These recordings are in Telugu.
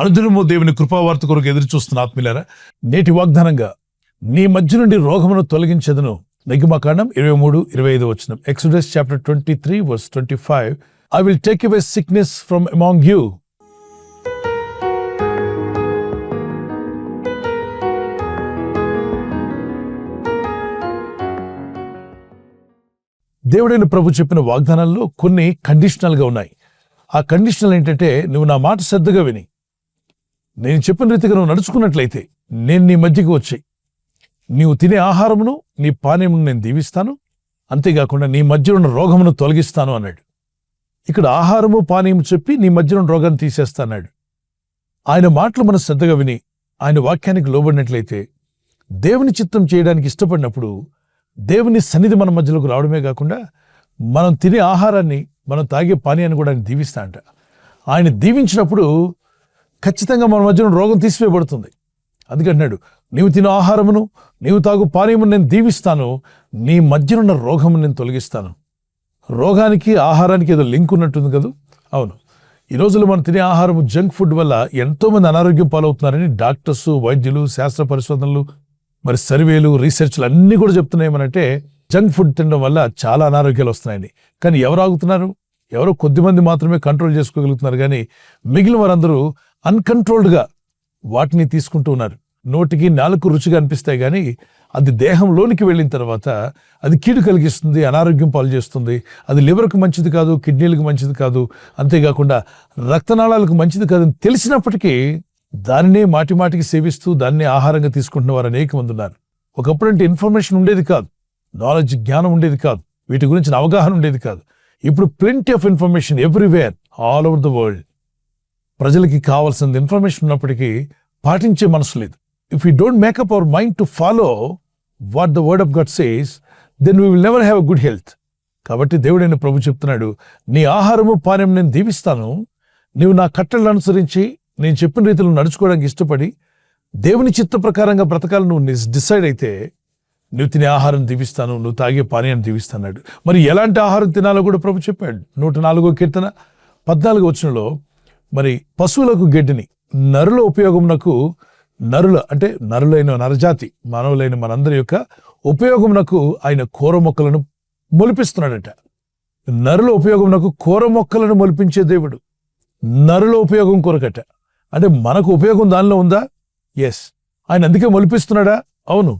అనుదినము దేవుని కృపావార్త కొరకు ఎదురు చూస్తున్న ఆత్మీయులారా, నేటి వాగ్దానంగా నీ మధ్య నుండి రోగమును తొలగించెదను. నిర్గమకాండం 23:25 వచనం. Exodus chapter 23 verse 25. I will take away sickness from among you. దేవుడైన ప్రభు చెప్పిన వాగ్దానాల్లో కొన్ని కండిషనల్గా ఉన్నాయి. ఆ కండిషనల్ ఏంటంటే, నువ్వు నా మాట శ్రద్ధగా విని నేను చెప్పిన రీతిగా నువ్వు నడుచుకున్నట్లయితే నేను నీ మధ్యకి వచ్చి నీవు తినే ఆహారమును నీ పానీయమును నేను దీవిస్తాను, అంతేకాకుండా నీ మధ్య ఉన్న రోగమును తొలగిస్తాను అన్నాడు. ఇక్కడ ఆహారము పానీయము చెప్పి నీ మధ్య ఉన్న రోగాన్ని తీసేస్తా అన్నాడు. ఆయన మాటలు మనం శ్రద్ధగా విని ఆయన వాక్యానికి లోబడినట్లయితే, దేవుని చిత్తం చేయడానికి ఇష్టపడినప్పుడు దేవుని సన్నిధి మన మధ్యలోకి రావడమే కాకుండా మనం తినే ఆహారాన్ని, మనం తాగే పానీయాన్ని కూడా ఆయన దీవిస్తా అంట. ఆయన దీవించినప్పుడు ఖచ్చితంగా మన మధ్యన రోగం తీసివేయబడుతుంది. అందుకంటున్నాడు, నీవు తినే ఆహారమును నీవు తాగు పానీయమును నేను దీవిస్తాను, నీ మధ్యనున్న రోగము నేను తొలగిస్తాను. రోగానికి ఆహారానికి ఏదో లింక్ ఉన్నట్టుంది కదా. అవును, ఈ రోజుల్లో మనం తినే ఆహారము జంక్ ఫుడ్ వల్ల ఎంతోమంది అనారోగ్యం పాలవుతున్నారని డాక్టర్స్, వైద్యులు, శాస్త్ర పరిశోధనలు, మరి సర్వేలు, రీసెర్చ్లు అన్నీ కూడా చెప్తున్నాయేమనంటే, జంక్ ఫుడ్ తినడం వల్ల చాలా అనారోగ్యాలు వస్తున్నాయని. కానీ ఎవరు ఆగుతున్నారు? ఎవరో కొద్దిమంది మాత్రమే కంట్రోల్ చేసుకోగలుగుతున్నారు. కానీ మిగిలిన వారందరూ అన్కంట్రోల్డ్గా వాటిని తీసుకుంటూ ఉన్నారు. నోటికి నాలుగు రుచిగా అనిపిస్తాయి, కానీ అది దేహంలోనికి వెళ్ళిన తర్వాత అది కీడు కలిగిస్తుంది, అనారోగ్యం పాలు చేస్తుంది. అది లివర్కు మంచిది కాదు, కిడ్నీలకు మంచిది కాదు, అంతేకాకుండా రక్తనాళాలకు మంచిది కాదని తెలిసినప్పటికీ దానినే మాటికి సేవిస్తూ దాన్నే ఆహారంగా తీసుకుంటున్న వారు అనేక మంది ఉన్నారు. ఒకప్పుడంటే ఇన్ఫర్మేషన్ ఉండేది కాదు, నాలెడ్జ్, జ్ఞానం ఉండేది కాదు, వీటి గురించిన అవగాహన ఉండేది కాదు. ఇప్పుడు plenty of information everywhere, all over the world. ప్రజలకి కావాల్సిన ఇన్ఫర్మేషన్ ఉన్నప్పటికీ పాటించే మనసు లేదు. If you don't make up our mind to follow what the word of God says, then we will never have a good health. కాబట్టి దేవుడైన ప్రభు చెప్తున్నాడు, నీ ఆహారము పానీయం నేను దీవిస్తాను, నీవు నా కట్టలను అనుసరించి నేను చెప్పిన రీతిలో నడుచుకోవడానికి ఇష్టపడి దేవుని చిత్త ప్రకారంగా బ్రతకాలను నువ్వు డిసైడ్ అయితే నువ్వు తినే ఆహారం దీవిస్తాను, నువ్వు తాగే పానీయాన్ని దీవిస్తాడు. మరి ఎలాంటి ఆహారం తినాలో కూడా ప్రభు చెప్పాడు. 104వ కీర్తన 14వ వచనంలో, మరి పశువులకు గడ్డిని, నరుల ఉపయోగమునకు, నరుల అంటే నరులైన నరజాతి మానవులైన మనందరి యొక్క ఉపయోగమునకు ఆయన కూర మొక్కలను మొలిపిస్తున్నాడట. నరుల ఉపయోగమునకు కూర మొక్కలను మొలిపించే దేవుడు. నరుల ఉపయోగం కొరకట. అంటే మనకు ఉపయోగం దానిలో ఉందా? ఎస్. ఆయన అందుకే మొలిపిస్తున్నాడా? అవును.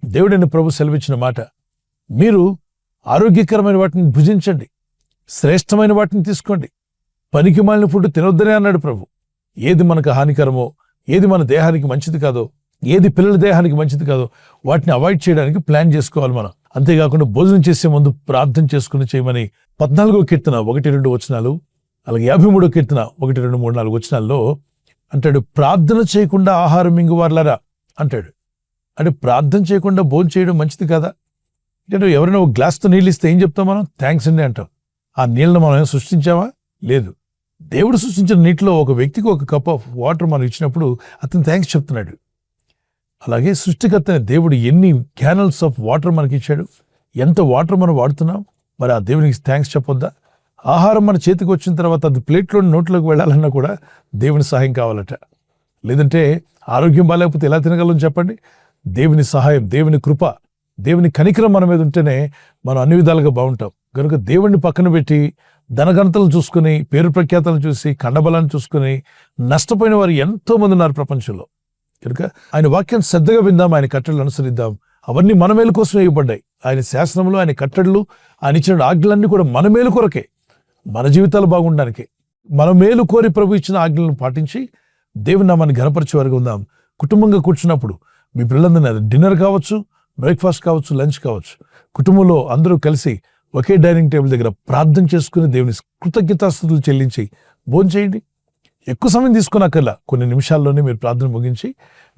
దేవుడైన ప్రభు సెలవిచ్చిన మాట, మీరు ఆరోగ్యకరమైన వాటిని భుజించండి, శ్రేష్టమైన వాటిని తీసుకోండి, పనికి మాలిన ఫుడ్ తినొద్దనే అన్నాడు ప్రభు. ఏది మనకు హానికరమో, ఏది మన దేహానికి మంచిది కాదో, ఏది పిల్లల దేహానికి మంచిది కాదో వాటిని అవాయిడ్ చేయడానికి ప్లాన్ చేసుకోవాలి మనం. అంతేకాకుండా భోజనం చేసే ముందు ప్రార్థన చేసుకుని చేయమని 14వ కీర్తన 1-2 వచనాలు, అలాగే 53వ కీర్తన 1-2-3-4 వచనాల్లో అంటాడు, ప్రార్థన చేయకుండా ఆహారం మింగువార్లారా అంటాడు. అంటే ప్రార్థన చేయకుండా భోజనం చేయడం మంచిది కదా. అంటే ఎవరైనా ఒక గ్లాస్తో నీళ్ళు ఇస్తే ఏం చెప్తాం మనం? థ్యాంక్స్ అండి అంటాం. ఆ నీళ్ళను మనం ఏమైనా సృష్టించామా? లేదు. దేవుడు సృష్టించిన నీటిలో ఒక వ్యక్తికి ఒక కప్ ఆఫ్ వాటర్ మనం ఇచ్చినప్పుడు అతను థ్యాంక్స్ చెప్తున్నాడు. అలాగే సృష్టికర్త దేవుడు ఎన్ని క్యానల్స్ ఆఫ్ వాటర్ మనకి ఇచ్చాడు, ఎంత వాటర్ మనం వాడుతున్నాం, మరి ఆ దేవునికి థ్యాంక్స్ చెప్పొద్దా? ఆహారం మన చేతికి వచ్చిన తర్వాత అది ప్లేట్లో నోట్లోకి వెళ్ళాలన్నా కూడా దేవుని సహాయం కావాలట. లేదంటే ఆరోగ్యం బాగాలేకపోతే ఎలా తినగలం చెప్పండి? దేవుని సహాయం, దేవుని కృప, దేవుని కనికరం మన మీద ఉంటేనే మనం అన్ని విధాలుగా బాగుంటాం. కనుక దేవుణ్ణి పక్కన పెట్టి ధనగంతలు చూసుకుని, పేరు ప్రఖ్యాతలు చూసి, కండబలాన్ని చూసుకుని నష్టపోయిన వారు ఎంతో మంది ఉన్నారు ప్రపంచంలో. కనుక ఆయన వాక్యాన్ని శ్రద్ధగా విందాం, ఆయన కట్టడలు అనుసరిద్దాం. అవన్నీ మన మేలు కోసం వేయబడ్డాయి. ఆయన శాసనములు, ఆయన కట్టడలు, ఆయన ఇచ్చిన ఆజ్ఞలన్నీ కూడా మన మేలు కొరకే, మన జీవితాలు బాగుండడానికే. మన మేలు కోరి ప్రభు ఇచ్చిన ఆజ్ఞలను పాటించి దేవుని నామాన్ని ఘనపరిచేవారుగా ఉందాం. కుటుంబంగా కూర్చున్నప్పుడు మీ పిల్లలందరినీ, డిన్నర్ కావచ్చు, బ్రేక్ఫాస్ట్ కావచ్చు, లంచ్ కావచ్చు, కుటుంబంలో అందరూ కలిసి ఒకే డైనింగ్ టేబుల్ దగ్గర ప్రార్థన చేసుకుని దేవుని కృతజ్ఞతాస్తుతులు చెల్లించి భోజనం చేయండి. ఎక్కువ సమయం తీసుకున్నాకల్లా కొన్ని నిమిషాల్లోనే మీరు ప్రార్థన ముగించి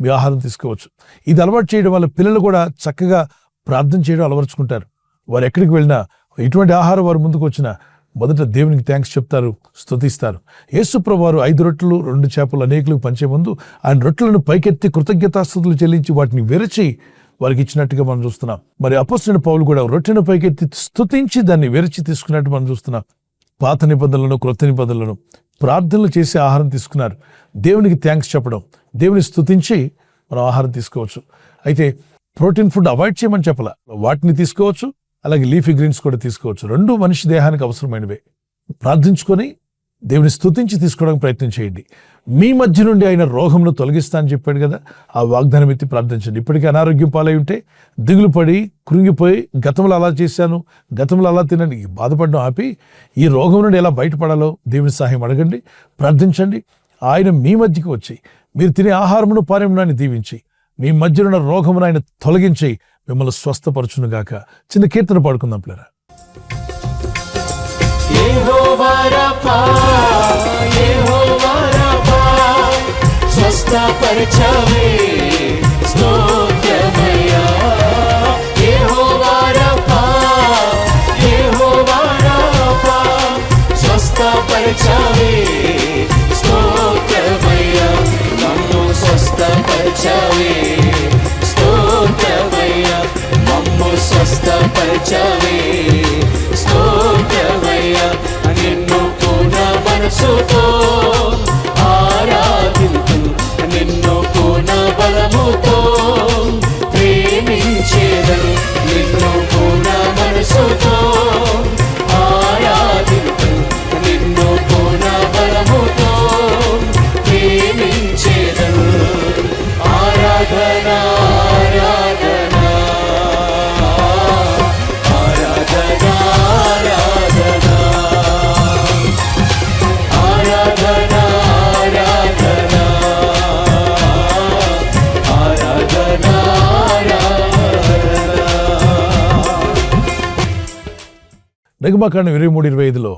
మీ ఆహారం తీసుకోవచ్చు. ఇది అలవాటు చేయడం వల్ల పిల్లలు కూడా చక్కగా ప్రార్థన చేయడం అలవరుచుకుంటారు. వారు ఎక్కడికి వెళ్ళినా, ఎటువంటి ఆహారం వారు ముందుకు వచ్చినా మొదట దేవునికి థ్యాంక్స్ చెప్తారు, స్తుతిస్తారు. యేసు ప్రభువారు 5 రొట్టెలు 2 చేపలు అనేకులకు పంచే ముందు ఆయన రొట్టెలను పైకెత్తి కృతజ్ఞతాస్తుతులు చెల్లించి వాటిని విరచి వారికి ఇచ్చినట్టుగా మనం చూస్తున్నాం. మరి అపొస్తలుడైన పౌలు కూడా రొట్టెను పైకెత్తి స్తుతించి దాన్ని విరచి తీసుకున్నట్టు మనం చూస్తున్నాం. పాత నిబంధనలను, క్రొత్త నిబంధనలను ప్రార్థనలు చేసి ఆహారం తీసుకున్నారు. దేవునికి థ్యాంక్స్ చెప్పడం, దేవుని స్తుతించి మనం ఆహారం తీసుకోవచ్చు. అయితే ప్రోటీన్ ఫుడ్ అవాయిడ్ చేయమని చెప్పాల, వాటిని తీసుకోవచ్చు, అలాగే లీఫీ గ్రీన్స్ కూడా తీసుకోవచ్చు. రెండు మనిషి దేహానికి అవసరమైనవే. ప్రార్థించుకొని దేవుని స్తుతించి తీసుకోవడానికి ప్రయత్నం చేయండి. మీ మధ్య నుండి ఆయన రోగంను తొలగిస్తా అని చెప్పాడు కదా, ఆ వాగ్దానం ఎత్తి ప్రార్థించండి. ఇప్పటికీ అనారోగ్యం పాలై ఉంటే దిగులు పడి కృంగిపోయి గతంలో అలా చేశాను, గతంలో అలా తినని బాధపడడం ఆపి ఈ రోగం నుండి ఎలా బయటపడాలో దేవుని సహాయం అడగండి, ప్రార్థించండి. ఆయన మీ మధ్యకి వచ్చి మీరు తినే ఆహారమును పారేమునాన్ని దీవించి మీ మధ్యలో రోగమును ఆయన తొలగించి మిమ్మల్ని స్వస్థపరచునుగాక. చిన్న కీర్తన పాడుకుందాం పిల్లరా. యెహోవా రఫా, యెహోవా రఫా, స్వస్థపరచవే స్తోత్రమయ్యా. యెహోవా రఫా, యెహోవా రఫా, స్వస్థపరచవే స్తోత్రమయ్యా. నన్ను స్వస్థపరచవే స్తోత్రమయ్యా, మమ్ము స్వస్థపరచవే స్తోత్రమయ్యా. నిన్ను పూర్ణ మనసుతో ఆరాధింతు, నిన్ను పూర్ణ బలముతో ప్రేమించేదను. నిన్ను పూర్ణ మనసుతో ఆరాధింతు, నిన్ను పూర్ణ బలముతో ప్రేమించేదను. ఆరాధన ఆరాధన నిర్గమకాండం 23:25లో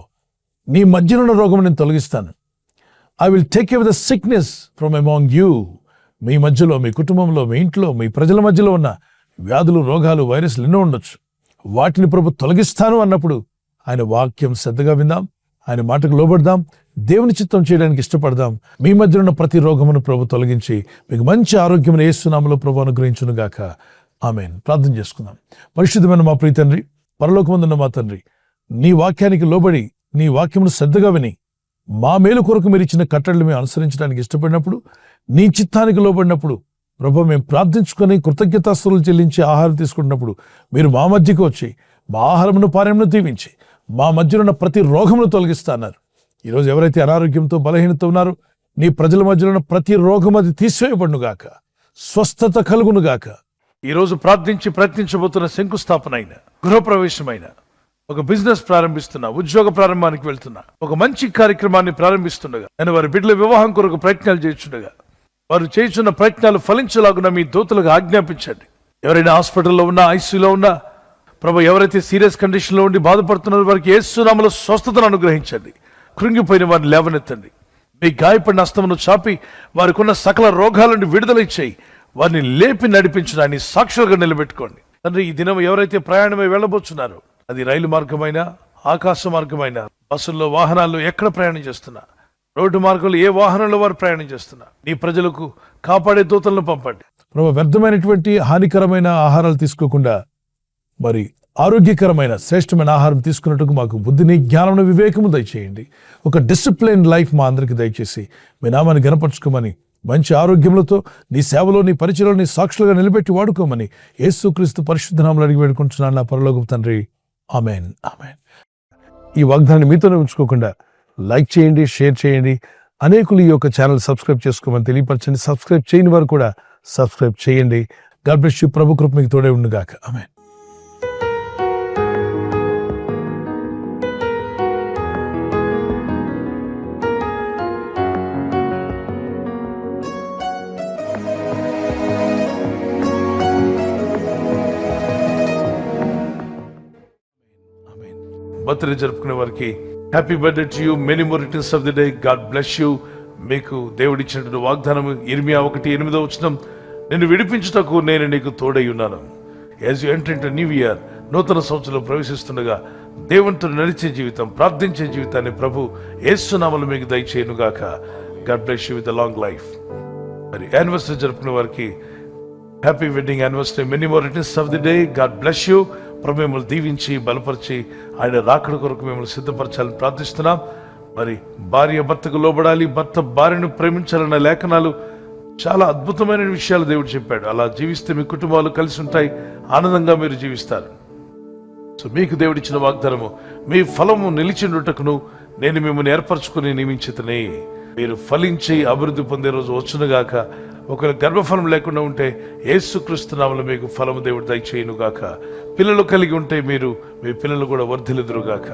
నీ మధ్యనున్న రోగం నేను తొలగిస్తాను. I will take away the sickness from among you. మీ మధ్యలో, మీ కుటుంబంలో, మీ ఇంట్లో, మీ ప్రజల మధ్యలో ఉన్న వ్యాధులు, రోగాలు, వైరస్లు ఎన్నో ఉండొచ్చు. వాటిని ప్రభు తొలగిస్తాను అన్నప్పుడు ఆయన వాక్యం శ్రద్ధగా విందాం, ఆయన మాటకు లోబడదాం, దేవుని చిత్తం చేయడానికి ఇష్టపడదాం. మీ మధ్య ఉన్న ప్రతి రోగమును ప్రభు తొలగించి మీకు మంచి ఆరోగ్యమును యేసు నామములో ప్రభు అనుగ్రహించును గాక. ఆమేన్. ప్రార్థన చేసుకుందాం. పరిశుద్ధమైన మా ప్రియ తండ్రి, పరలోకమందున్న మా తండ్రి, నీ వాక్యానికి లోబడి నీ వాక్యమును శ్రద్ధగా విని మా మేలు కొరకు మీరు ఇచ్చిన కట్టడలు మేము అనుసరించడానికి ఇష్టపడినప్పుడు, నీ చిత్తానికి లోబడినప్పుడు ప్రభు మేము ప్రార్థించుకొని కృతజ్ఞతాస్తుతులు చెల్లించి ఆహారం తీసుకుంటున్నప్పుడు మీరు మా మధ్యకు వచ్చి మా ఆహారమును పానమును దీవించి మా మధ్యలో ఉన్న ప్రతి రోగమును తొలగిస్తా అన్నారు. ఈరోజు ఎవరైతే అనారోగ్యంతో బలహీనత ఉన్నారో నీ ప్రజల మధ్యలో ఉన్న ప్రతి రోగం అది తీసివేయబడునుగాక, స్వస్థత కలుగునుగాక. ఈరోజు ప్రార్థించి ప్రయత్నించబోతున్న శంకుస్థాపన అయిన, గృహప్రవేశమైన, ఒక బిజినెస్ ప్రారంభిస్తున్నా, ఉద్యోగ ప్రారంభానికి వెళ్తున్నా, ఒక మంచి కార్యక్రమాన్ని ప్రారంభిస్తుండగా, నేను వారి బిడ్డల వివాహం కొరకు ప్రయత్నాలు చేస్తుండగా వారు చేస్తున్న ప్రయత్నాలు ఫలించలాగున మీ దూతలకు ఆజ్ఞాపించండి. ఎవరైనా హాస్పిటల్లో ఉన్నా, ఐసీయూలో ఉన్నా ప్రభు, ఎవరైతే సీరియస్ కండిషన్లో ఉండి బాధపడుతున్నారో వారికి యేసు నామములో స్వస్థతను అనుగ్రహించండి. కృంగిపోయిన వారిని లేవనెత్తండి. మీ గాయపడిన హస్తమును చాపి వారికి ఉన్న సకల రోగాల నుండి విడుదల ఇచ్చేయి. వారిని లేపి నడిపించడాన్ని సాక్షులుగా నిలబెట్టుకోండి. తండ్రి, ఈ దినం ఎవరైతే ప్రయాణమై వెళ్ళబోతున్నారో, అది రైలు మార్గమైనా, ఆకాశ మార్గమైనా, బస్సుల్లో, వాహనాల్లో ఎక్కడ ప్రయాణం చేస్తున్నా, రోడ్డు మార్గంలో ఏ వాహనంలో వారు ప్రయాణం చేస్తున్నా, నీ ప్రజలకు కాపాడే దూతలను పంపండి ప్రభు. వ్యర్థమైనటువంటి హానికరమైన ఆహారాలు తీసుకోకుండా మరి ఆరోగ్యకరమైన శ్రేష్టమైన ఆహారం తీసుకున్నట్టుకు మాకు బుద్ధిని, జ్ఞానమును, వివేకము దయచేయండి. ఒక డిసిప్లైన్ లైఫ్ మా అందరికి దయచేసి మీ నామాన్ని గణపరచుకోమని, మంచి ఆరోగ్యములతో నీ సేవలో, నీ పరిచయంలో నీ సాక్షులుగా నిలబెట్టి వాడుకోమని యేసుక్రీస్తు పరిశుద్ధ నామములో అడిగి వేడుకుంటున్నాను నా పరలోకపు తండ్రి. ఆమేన్, ఆమేన్. ఈ వాగ్దానాన్ని మీతోనే ఉంచుకోకుండా లైక్ చేయండి, షేర్ చేయండి. అనేకులు ఈ యొక్క ఛానల్ సబ్స్క్రైబ్ చేసుకోమని తెలియపరచండి. సబ్స్క్రైబ్ చేయని వారు కూడా సబ్స్క్రైబ్ చేయండి. God bless you. ప్రభు కృప మీకు తోడే ఉండుగాక. ఆమేన్. బర్త్డే జరుపుకునే వారికి happy birthday to you, many more returns of the day. God bless you. మీకు దేవుడు ఇచ్చినటువంటి వాగ్దానం ఇర్మియా 1:8 నిన్ను విడిపించుటకు నేను నీకు తోడై ఉన్నాను. As you enter into new year, నూతన సంవత్సరంలో ప్రవేశిస్తుండగా దేవునితో నడిచే జీవితం, ప్రార్థించే జీవితాన్ని ప్రభు యేసు నామములో మీకు దయచేయునుగాక. God bless you with a long life. మరి యానివర్సరీ జరుపుకునే వారికి happy wedding anniversary, many more returns of the day. God bless you. ప్రభు మిమ్మల్ని దీవించి బలపరిచి ఆయన రాకడ కొరకు మిమ్మల్ని సిద్ధపరచాలని ప్రార్థిస్తున్నాం. మరి భార్య భర్తకు లోబడాలి, భర్త భార్యను ప్రేమించాలన్న లేఖనాలు చాలా అద్భుతమైన విషయాలు దేవుడు చెప్పాడు. అలా జీవిస్తే మీ కుటుంబాలు కలిసి ఉంటాయి, ఆనందంగా మీరు జీవిస్తారు. సో మీకు దేవుడిచ్చిన వాగ్దానము, మీ ఫలము నిలిచిండుటకును నేను మిమ్మల్ని ఏర్పరచుకుని నియమించితనే. మీరు ఫలించి అభివృద్ధి పొందే రోజు వచ్చునుగాక. ఒకవేళ గర్భఫలం లేకుండా ఉంటే యేసుక్రీస్తు నామములో మీకు ఫలము దేవుడు దయచేయునుగాక. పిల్లలు కలిగి ఉంటే మీరు మీ పిల్లలు కూడా వర్ధిల్లుదురుగాక.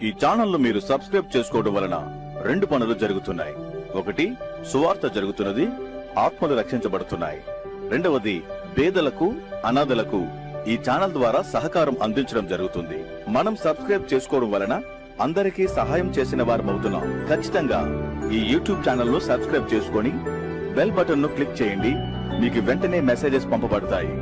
ఈ ఛానల్ మీరు సబ్స్క్రైబ్ చేసుకోవడం వలన 2 పనులు జరుగుతున్నాయి. ఒకటి, సువార్త జరుగుతున్నది, ఆత్మలు రక్షించబడుతున్నాయి. రెండవది, పేదలకు అనాథలకు ఈ ఛానల్ ద్వారా సహకారం అందించడం జరుగుతుంది. మనం సబ్స్క్రైబ్ చేసుకోవడం వలన అందరికీ సహాయం చేసిన వారమవుతున్నాం. ఖచ్చితంగా ఈ యూట్యూబ్ ఛానల్ ను సబ్స్క్రైబ్ చేసుకొని బెల్ బటన్ ను క్లిక్ చేయండి. మీకు వెంటనే మెసేజెస్ పంపబడతాయి.